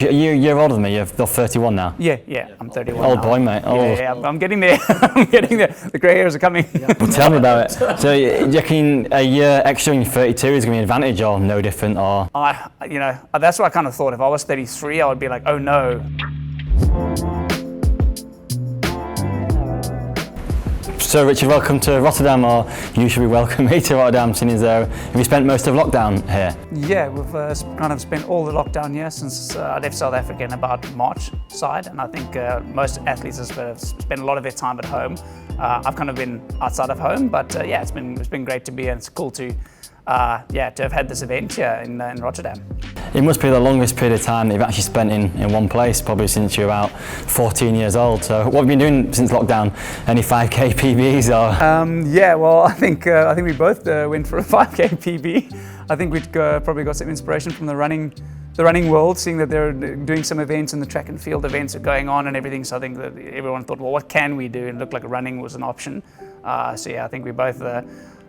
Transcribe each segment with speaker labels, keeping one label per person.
Speaker 1: You're older than me, you're 31 now.
Speaker 2: Yeah, I'm 31
Speaker 1: Old
Speaker 2: now.
Speaker 1: boy, mate.
Speaker 2: Yeah, I'm getting there. I'm getting there. The grey hairs are coming.
Speaker 1: Well, tell me about it. So, do you reckon a year extra when you're 32 is going to be an advantage or no different? Or
Speaker 2: That's what I kind of thought. If I was 33, I would be like, oh no.
Speaker 1: So, Richard, welcome to Rotterdam, or you should be welcoming me to Rotterdam, seeing as though have you spent most of lockdown here?
Speaker 2: Yeah, we've kind of spent all the lockdown here since I left South Africa in about March side, and I think most athletes have spent a lot of their time at home. I've kind of been outside of home, but yeah, it's been great to be here, and it's cool to have had this event here in Rotterdam.
Speaker 1: It must be the longest period of time that you've actually spent in one place, probably since you're about 14 years old. So what have you been doing since lockdown? Any 5k PBs or?
Speaker 2: Yeah, well, I think we both went for a 5k PB. I think we'd probably got some inspiration from the running world, seeing that they're doing some events and the track and field events are going on and everything. So I think that everyone thought, well, what can we do? And it looked like running was an option. So yeah, I think we both.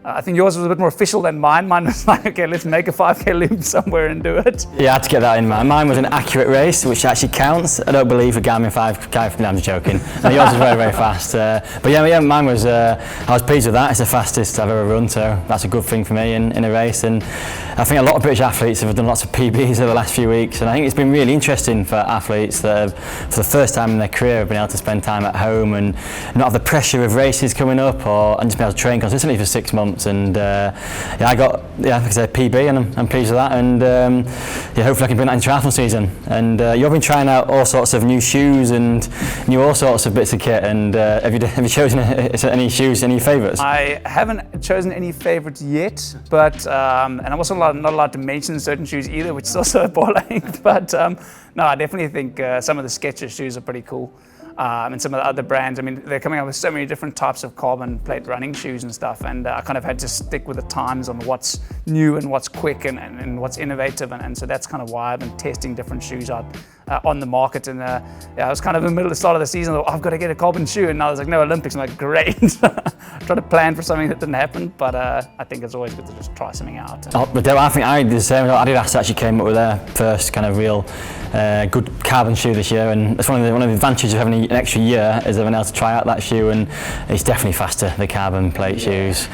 Speaker 2: I think yours was a bit more official than mine. Mine was like, okay, let's make a 5k loop somewhere and do it.
Speaker 1: Yeah, I had to get that in, man. Mine was an accurate race, which actually counts. I don't believe a Garmin 5k, I'm joking. No, yours was very, very fast. But yeah, mine was, I was pleased with that. It's the fastest I've ever run, so that's a good thing for me in a race. And I think a lot of British athletes have done lots of PBs over the last few weeks, and I think it's been really interesting for athletes that have, for the first time in their career, have been able to spend time at home and not have the pressure of races coming up, and just be able to train consistently for 6 months. And I got, like I said, PB, and I'm pleased with that. And hopefully I can bring that into triathlon season. And you've been trying out all sorts of new shoes and all sorts of bits of kit. And have you chosen any shoes, any favourites?
Speaker 2: I haven't chosen any favourites yet, but and I'm also not allowed to mention certain shoes either, which is also appalling. But no, I definitely think some of the Skechers shoes are pretty cool. And some of the other brands, I mean, they're coming up with so many different types of carbon plate running shoes and stuff, and I kind of had to stick with the times on what's new and what's quick and what's innovative, and so that's kind of why I've been testing different shoes out on the market. And I was kind of in the middle of the start of the season, I thought, I've got to get a carbon shoe, and now I was like, no, Olympics. I'm like, great. Try to plan for something that didn't happen, but I think it's always good to just try something out.
Speaker 1: But I think I did the same. Adidas actually came up with their first kind of real good carbon shoe this year, and it's one of the advantages of having an extra year is having able to try out that shoe, and it's definitely faster, the carbon plate shoes.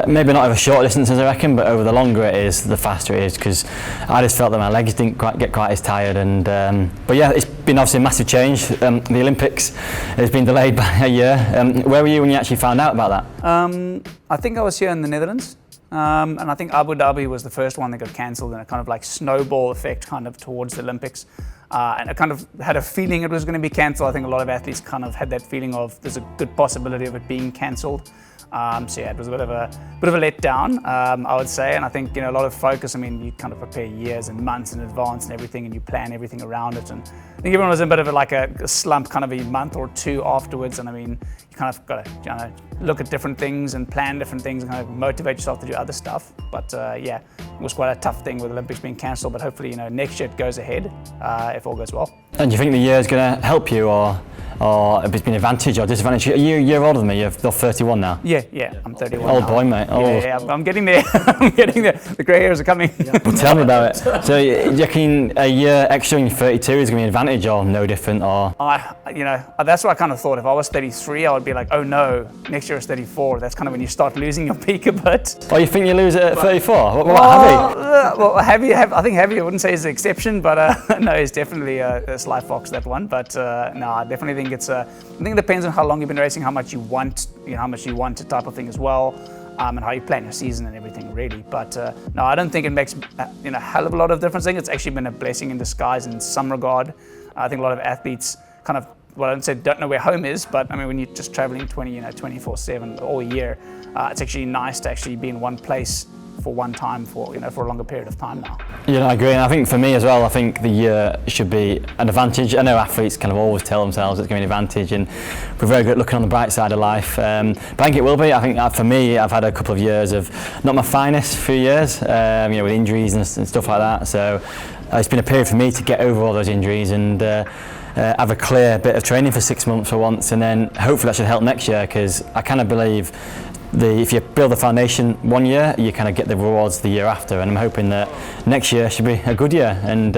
Speaker 1: Maybe not over short distances, I reckon, but over the longer it is, the faster it is, because I just felt that my legs didn't get quite as tired. And but yeah, it's been obviously a massive change. The Olympics has been delayed by a year. Where were you when you actually found out about that?
Speaker 2: I think I was here in the Netherlands. And I think Abu Dhabi was the first one that got cancelled, and a kind of like snowball effect kind of towards the Olympics. And I kind of had a feeling it was going to be cancelled. I think a lot of athletes kind of had that feeling of there's a good possibility of it being cancelled. So yeah, it was a bit of a letdown, I would say. And I think, a lot of focus. I mean, you kind of prepare years and months in advance and everything, and you plan everything around it. And I think everyone was in a bit of a slump, kind of a month or two afterwards. And I mean, you kind of got to look at different things and plan different things and kind of motivate yourself to do other stuff. But yeah, it was quite a tough thing with the Olympics being cancelled. But hopefully, next year it goes ahead if all goes well.
Speaker 1: And do you think the year is going to help you, or if it's been an advantage or disadvantage? You're older than me, you're 31 now.
Speaker 2: Yeah, I'm 31
Speaker 1: Old
Speaker 2: now.
Speaker 1: boy, mate.
Speaker 2: Yeah, I'm getting there. I'm getting there. The grey hairs are coming.
Speaker 1: Well, tell me about it. So do you reckon a year extra when you're 32 is going to be an advantage or no different? Or?
Speaker 2: That's what I kind of thought. If I was 33, I would be like, oh no, next year is 34. That's kind of when you start losing your peak a bit.
Speaker 1: Oh, you think you lose it at 34?
Speaker 2: Heavy? I think heavy, I wouldn't say is the exception, but no, it's definitely a sly fox, that one. But no, I definitely think I think it depends on how long you've been racing, how much you want, how much you want it type of thing as well, and how you plan your season and everything, really. But no, I don't think it makes a hell of a lot of difference. I think it's actually been a blessing in disguise in some regard. I think a lot of athletes kind of, well, I don't say don't know where home is, but I mean, when you're just traveling 24/7 all year, it's actually nice to actually be in one place for one time for a longer period of time now.
Speaker 1: Yeah, I agree, and I think for me as well, I think the year should be an advantage. I know athletes kind of always tell themselves it's going to be an advantage, and we're very good at looking on the bright side of life. But I think it will be. I think for me, I've had a couple of years of not my finest few years, with injuries and stuff like that. So it's been a period for me to get over all those injuries and have a clear bit of training for 6 months for once, and then hopefully that should help next year, because I kind of believe if you build the foundation one year, you kind of get the rewards the year after, and I'm hoping that next year should be a good year. And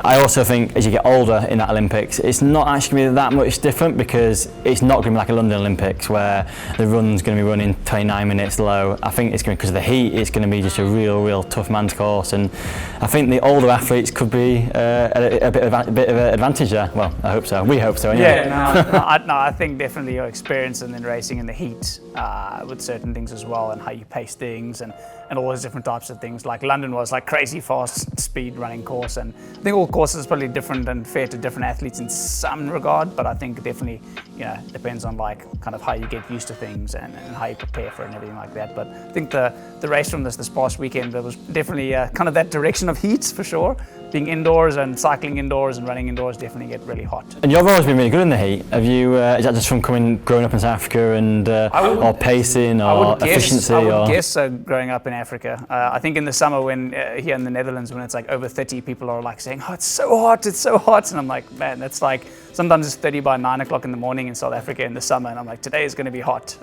Speaker 1: I also think as you get older in that Olympics, it's not actually going to be that much different, because it's not going to be like a London Olympics where the run's going to be running 29 minutes low. I think it's going, because of the heat, it's going to be just a real tough man's course, and I think the older athletes could be a bit of an advantage there. Well, I hope so. We hope so. Anyway.
Speaker 2: Yeah, no, I think definitely your experience and then racing in the heat with certain things as well, and how you pace things and all those different types of things. Like London was like crazy fast speed running course, and I think all courses are probably different and fair to different athletes in some regard, but I think definitely, you know, depends on like kind of how you get used to things and how you prepare for it and everything like that. But I think the race from this past weekend, there was definitely kind of that direction of heat for sure. Being indoors and cycling indoors and running indoors definitely get really hot.
Speaker 1: And you've always been really good in the heat. Have you? Is that just from growing up in South Africa and or pacing or efficiency?
Speaker 2: I would guess so. Growing up in Africa, I think in the summer when here in the Netherlands, when it's like over 30, people are like saying, "Oh, it's so hot," and I'm like, man, that's like sometimes it's 30 by 9 o'clock in the morning in South Africa in the summer, and I'm like, today is going to be hot.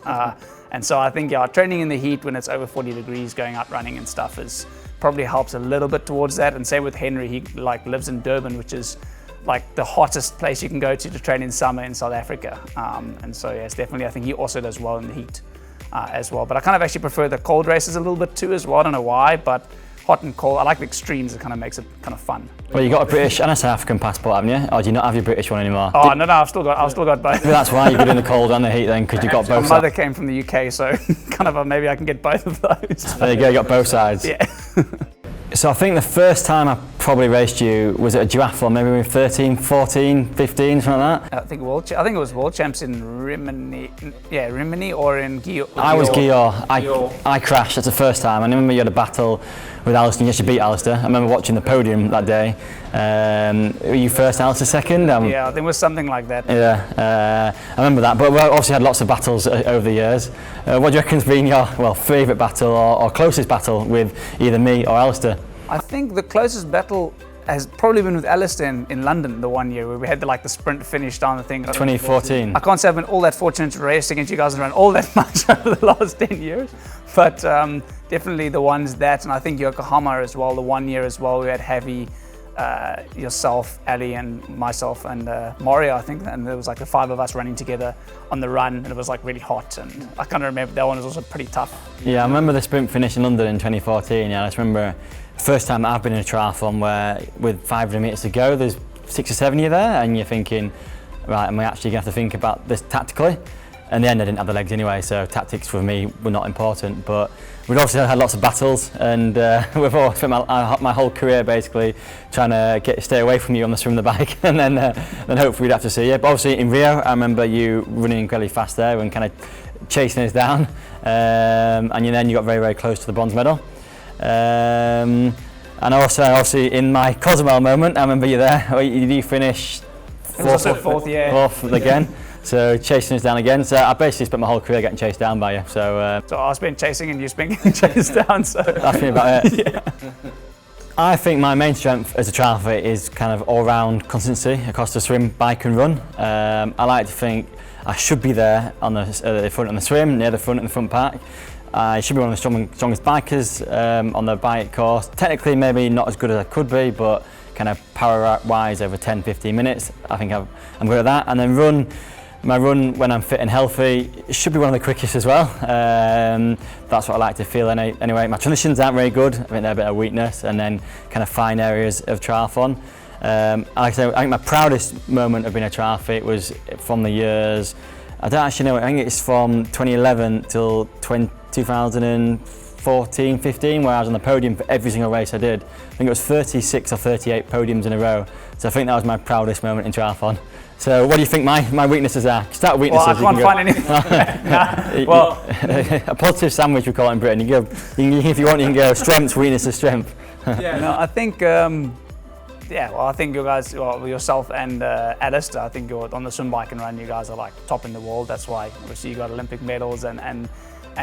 Speaker 2: And so I think training in the heat when it's over 40 degrees, going out running and stuff is probably helps a little bit towards that. And same with Henry, he like lives in Durban, which is like the hottest place you can go to train in summer in South Africa. And so yes, definitely I think he also does well in the heat as well. But I kind of actually prefer the cold races a little bit too as well. I don't know why, but hot and cold, I like the extremes. It kind of makes it kind of fun.
Speaker 1: Well, you got a British and a South African passport, haven't you? Or do you not have your British one anymore?
Speaker 2: Oh, no, I've still got both.
Speaker 1: Maybe that's why you're good in the cold and the heat then, because you've got both sides.
Speaker 2: My mother came from the UK, so kind of maybe I can get both of those.
Speaker 1: There you go, you got both sides.
Speaker 2: Yeah.
Speaker 1: So I think the first time I probably raced you was at a triathlon, maybe with 13, 14, 15, something like that.
Speaker 2: I think it was World Champs in Rimini. Yeah, Rimini or in Gio.
Speaker 1: I was Gio. I crashed. That's the first time. I remember you had a battle with Alistair. You actually beat Alistair. I remember watching the podium that day. Were you first, Alistair second?
Speaker 2: Yeah, I think it was something like that.
Speaker 1: Yeah, I remember that. But we obviously had lots of battles over the years. What do you reckon's been your favourite battle or closest battle with either me or Alistair?
Speaker 2: I think the closest battle has probably been with Alistair in London the one year where we had the sprint finish down the thing.
Speaker 1: 2014.
Speaker 2: I can't say I've been all that fortunate to race against you guys and run all that much over the last 10 years, but definitely the ones that, and I think Yokohama as well, the one year as well, we had Heavy, yourself, Ali and myself and Mario, I think, and there was like the 5 of us running together on the run, and it was like really hot, and I kind of remember that one was also pretty tough.
Speaker 1: Yeah, I remember the sprint finish in London in 2014, yeah, I just remember first time I've been in a triathlon where with 500 metres to go, there's 6 or 7 of you there, and you're thinking, right, am I actually going to have to think about this tactically? In the end, I didn't have the legs anyway, so tactics for me were not important. But we'd obviously had lots of battles, and we've all spent my whole career basically trying to stay away from you on the swim the bike, and then hopefully we'd have to see you. But obviously in Rio, I remember you running incredibly fast there and kind of chasing us down, and then you got very close to the bronze medal. And also, obviously, in my Cozumel moment, I remember you there. You finished fourth again. So chasing us down again. So I basically spent my whole career getting chased down by you. So
Speaker 2: I've been chasing and you've been getting chased down. So
Speaker 1: that's me about it.
Speaker 2: Yeah.
Speaker 1: I think my main strength as a triathlete is kind of all-round consistency across the swim, bike and run. I like to think I should be there on the front on the swim, near the front in the front pack. I should be one of the strongest bikers on the bike course. Technically maybe not as good as I could be, but kind of power-wise over 10-15 minutes, I think I'm good at that. And then my run when I'm fit and healthy, it should be one of the quickest as well. That's what I like to feel anyway. My transitions aren't very good, I think they're a bit of weakness, and then kind of fine areas of triathlon. Like I say, I think my proudest moment of being a triathlete was from the years, I don't actually know, I think it's from 2011 till 2014, 15, where I was on the podium for every single race I did. I think it was 36 or 38 podiums in a row. So I think that was my proudest moment in triathlon. So what do you think my weaknesses are? Start with weaknesses.
Speaker 2: Well, I can't find anything. Well,
Speaker 1: a positive sandwich we call it in Britain. You if you want, you can go strengths, weaknesses, strength.
Speaker 2: Yeah, no, I think, I think you guys, yourself and Alistair, I think you're on the swim, bike and run, you guys are like top in the world. That's why obviously you got Olympic medals and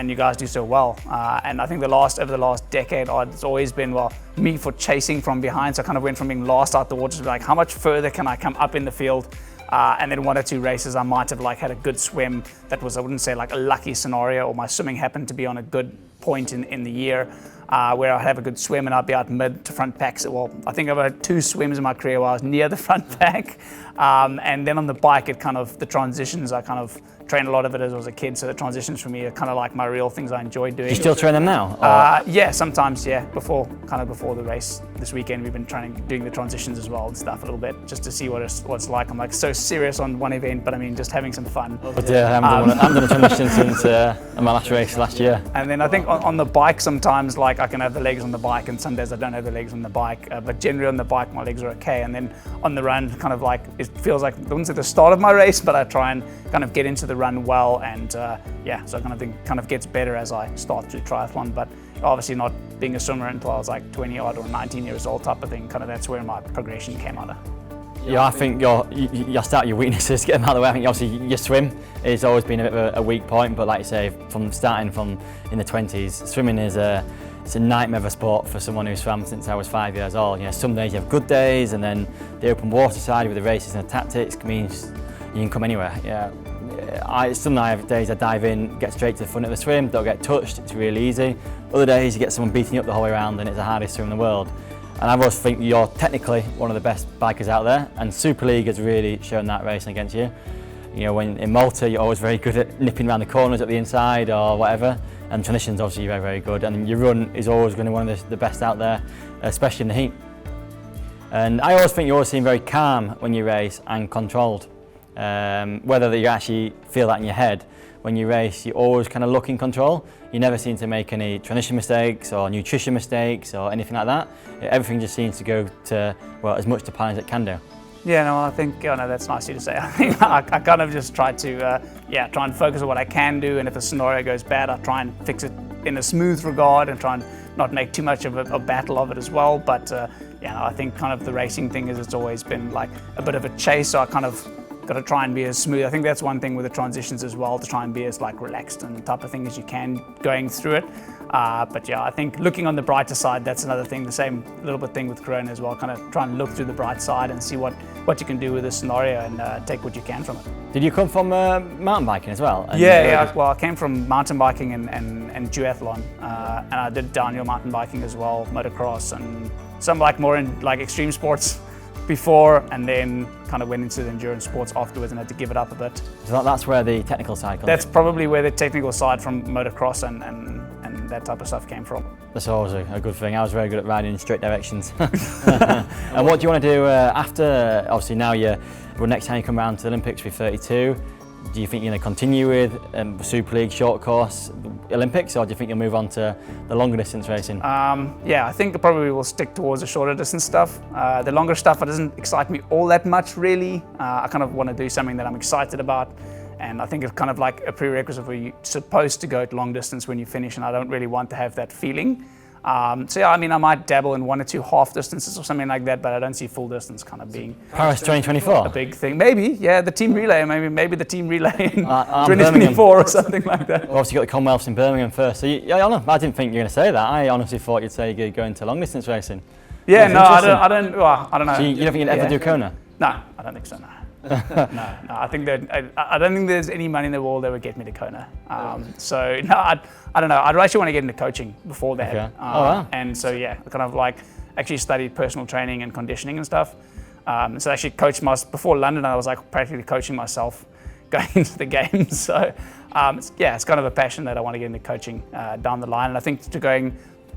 Speaker 2: you guys do so well. And I think over the last decade, it's always been, me for chasing from behind. So I kind of went from being last out the water to be like, how much further can I come up in the field? And then 1 or 2 races, I might have had a good swim. That was, I wouldn't say like a lucky scenario, or my swimming happened to be on a good point in the year. where I'd have a good swim and I'd be out mid to front pack. So, well, I think I've had 2 swims in my career where I was near the front pack. And then on the bike, the transitions, I kind of trained a lot of it as I was a kid. So the transitions for me are kind of like my real things I enjoy doing.
Speaker 1: Do you still train them now?
Speaker 2: Yeah, sometimes, yeah. Before the race this weekend, we've been doing the transitions as well and stuff a little bit, just to see what it's like. I'm like so serious on one event, but I mean, just having some fun.
Speaker 1: But yeah, I haven't done a transition since my last race last year.
Speaker 2: And then I think on the bike, sometimes like I can have the legs on the bike, and some days I don't have the legs on the bike. But generally on the bike, my legs are okay. And then on the run, kind of like it feels like I wouldn't say the start of my race, but I try and kind of get into the run well, and so I kind of think kind of gets better as I start through triathlon. But obviously not being a swimmer until I was like 20 odd or 19 years old type of thing. Kind of that's where my progression came out of.
Speaker 1: Yeah, I think you start your weaknesses, get them out of the way. I think obviously your swim has always been a bit of a weak point, but like you say, from starting from in the 20s, swimming is it's a nightmare of a sport for someone who's swam since I was 5 years old. You know, some days you have good days, and then the open water side with the races and the tactics means you can come anywhere. Yeah, some I have days I dive in, get straight to the front of the swim, don't get touched, it's really easy. Other days you get someone beating you up the whole way around and it's the hardest swim in the world. And I always think you're technically one of the best bikers out there, and Super League has really shown that racing against you. You know, when in Malta you're always very good at nipping around the corners at the inside or whatever, and transitions obviously you're very, very good, and your run is always going to be one of the best out there, especially in the heat. And I always think you always seem very calm when you race and controlled. Whether you actually feel that in your head, when you race you always kind of look in control. You never seem to make any transition mistakes or nutrition mistakes or anything like that. Everything just seems to go to, well, as much to plan as it can do.
Speaker 2: Yeah, no, I think that's nice of you to say. I think I kind of just try to try and focus on what I can do, and if a scenario goes bad, I try and fix it in a smooth regard and try and not make too much of a battle of it as well. But I think kind of the racing thing is it's always been like a bit of a chase, so I kind of got to try and be as smooth. I think that's one thing with the transitions as well, to try and be as like relaxed and type of thing as you can going through it. But yeah, I think looking on the brighter side, that's another thing, the same little bit thing with Corona as well, kind of try and look through the bright side and see what you can do with the scenario and take what you can from it.
Speaker 1: Did you come from mountain biking as well?
Speaker 2: Well, I came from mountain biking and duathlon, and I did downhill mountain biking as well, motocross, and some like more in like extreme sports before, and then kind of went into the endurance sports afterwards and had to give it up a bit.
Speaker 1: So that's where the technical side comes
Speaker 2: That's probably where the technical side from motocross and that type of stuff came from.
Speaker 1: That's always a good thing. I was very good at riding in straight directions. And what do you want to do after, obviously now next time you come around to the Olympics with 32, do you think you're going to continue with Super League, short course, Olympics, or do you think you'll move on to the longer distance racing?
Speaker 2: I think I probably will stick towards the shorter distance stuff. The longer stuff doesn't excite me all that much really. I kind of want to do something that I'm excited about, and I think it's kind of like a prerequisite where you're supposed to go to long distance when you finish, and I don't really want to have that feeling. I might dabble in 1 or 2 half distances or something like that, but I don't see full distance kind of being
Speaker 1: Paris 2024
Speaker 2: a big thing. Maybe, yeah, the team relay, maybe the team relay in 2024 or something like that.
Speaker 1: Obviously, you got the Commonwealths in Birmingham first. So I didn't think you were going to say that. I honestly thought you'd say you'd go into long distance racing.
Speaker 2: Yeah, no, I don't know.
Speaker 1: So you don't think you'd ever do Kona?
Speaker 2: No, I don't think so. No. No, I think that I don't think there's any money in the world that would get me to Kona. So no, I don't know. I'd actually want to get into coaching before that.
Speaker 1: Okay. Wow.
Speaker 2: And so I kind of like actually studied personal training and conditioning and stuff. So I actually coached before London. I was like practically coaching myself going into the games. So it's kind of a passion that I want to get into coaching down the line. And I think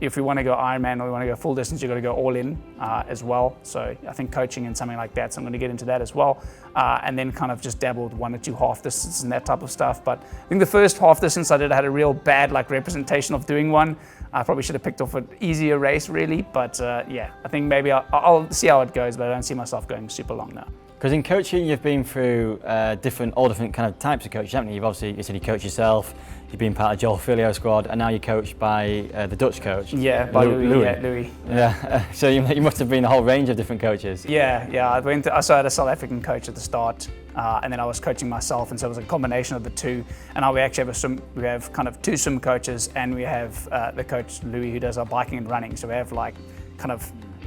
Speaker 2: if we want to go Ironman or we want to go full distance, you've got to go all in as well. So I think coaching and something like that, so I'm going to get into that as well. And then kind of just dabble with 1 or 2 half distances and that type of stuff. But I think the first half distance I had a real bad representation of doing one. I probably should have picked off an easier race really. But I think maybe I'll see how it goes, but I don't see myself going super long now.
Speaker 1: Because in coaching, you've been through all different kind of types of coaches, haven't you? You said you coach yourself, you've been part of Joel Filio's squad, and now you're coached by the Dutch coach.
Speaker 2: Yeah, by Louis.
Speaker 1: Louis. Yeah, so you must have been a whole range of different coaches.
Speaker 2: Yeah. I had a South African coach at the start, and then I was coaching myself, and so it was a combination of the two. And now we actually have kind of 2 swim coaches, and we have the coach Louis who does our biking and running. So we have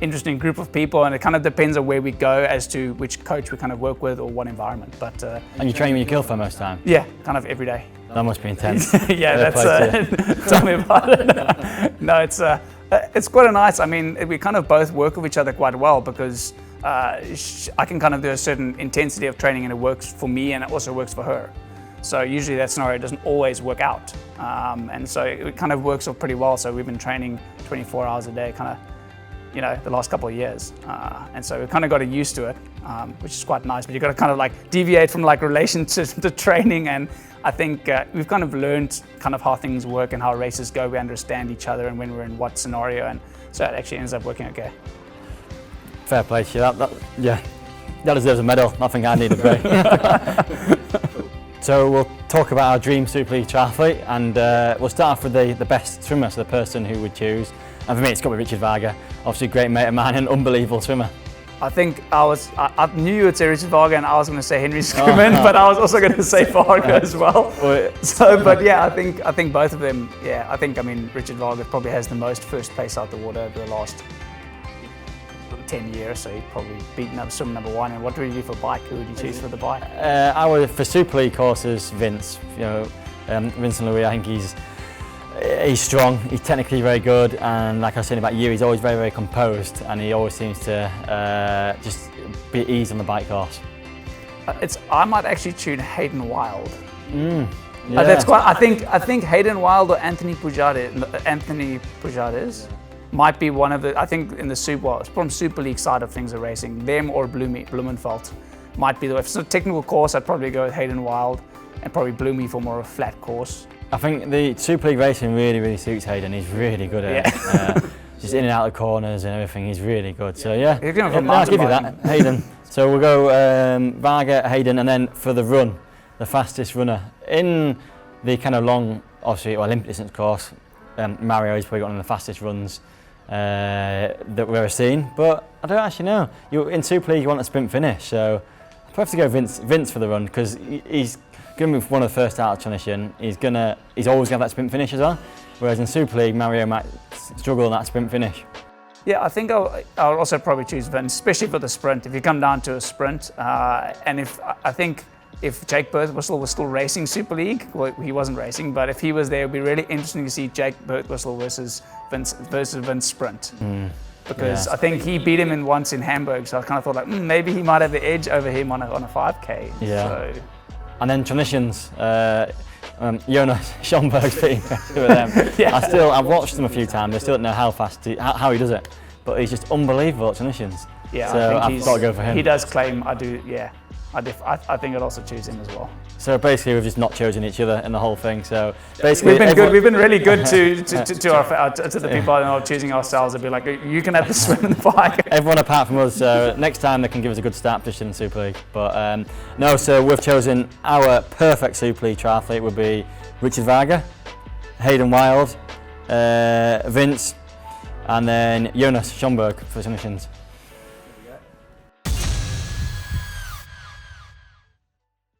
Speaker 2: interesting group of people, and it kind of depends on where we go as to which coach we kind of work with or what environment. But
Speaker 1: And you train with your kilfer most of the time?
Speaker 2: yeah, kind of every day.
Speaker 1: That must be intense.
Speaker 2: Yeah, that's tell me about it. No, it's quite a nice. I mean, we kind of both work with each other quite well because I can kind of do a certain intensity of training and it works for me and it also works for her. So usually that scenario doesn't always work out, and so it kind of works out pretty well. So we've been training 24 hours a day, kind of, you know, the last couple of years, and so we kind of got used to it, which is quite nice. But you've got to kind of like deviate from like relation to training, and I think we've kind of learned kind of how things work and how races go. We understand each other and when we're in what scenario, and so it actually ends up working okay.
Speaker 1: Fair play to you. That deserves a medal. I think I need a break. So we'll talk about our dream Super League triathlete, and we'll start off with the best swimmer, so the person who would choose. And for me, it's got to be Richard Varga. Obviously, a great mate of mine and an unbelievable swimmer.
Speaker 2: I think I knew you would say Richard Varga, and I was going to say Henry Schumann, but I was also going to say Varga as well. So, but yeah, I think both of them. Yeah, I mean, Richard Varga probably has the most first place out the water over the last 10 years, so he'd probably beaten up swim number one. And what would you do for bike? Who would you choose for the bike?
Speaker 1: I would, for Super League courses, Vince. You know, Vincent Louis. I think he's strong. He's technically very good, and like I was saying about you, he's always very, very composed, and he always seems to just be at ease on the bike course.
Speaker 2: I might actually choose Hayden Wild.
Speaker 1: Yeah.
Speaker 2: That's quite. I think Hayden Wild or Anthony Pujades might be one of the. I think in the from Super League side of things of racing, them or Blumenfeld might be the. If it's a technical course, I'd probably go with Hayden Wild, and probably Blumey for more of a flat course.
Speaker 1: I think the Super League racing really, really suits Hayden. He's really good at it. Just in and out of the corners and everything. He's really good. So yeah, I'll give you that, Hayden. So we'll go Varga, Hayden, and then for the run, the fastest runner in the kind of long, obviously Olympic distance course. Mario has probably got one of the fastest runs that we've ever seen, but I don't actually know. In Super League you want a sprint finish, so I'd have to go Vince for the run, because he's going to be one of the first out of transition. He's always going to have that sprint finish as well, whereas in Super League Mario might struggle on that sprint finish.
Speaker 2: Yeah, I think I'll also probably choose Vince, especially for the sprint. If you come down to a sprint, and if Jake Birtwistle was still racing Super League, well, he wasn't racing, but if he was there, it would be really interesting to see Jake Birtwistle versus Vince sprint. Because I think he beat him once in Hamburg, so I kind of thought like maybe he might have the edge over him on a 5K.
Speaker 1: Yeah.
Speaker 2: So.
Speaker 1: And then transitions, Jonas Schomburg's pretty impressive with them. I've watched him a few times. I still don't know how fast how he does it, but he's just unbelievable at transitions.
Speaker 2: Yeah,
Speaker 1: so I've got to go for him.
Speaker 2: He does claim I do. Yeah. I think I'd also choose him as well.
Speaker 1: So basically, we've just not chosen each other in the whole thing. So basically,
Speaker 2: we've been really good to the people that are choosing ourselves. They'd be like, you can have the swim and the bike.
Speaker 1: Everyone apart from us. So next time they can give us a good start position in Super League. But no, so we've chosen our perfect Super League triathlete would be Richard Varga, Hayden Wild, Vince, and then Jonas Schomburg for transitions.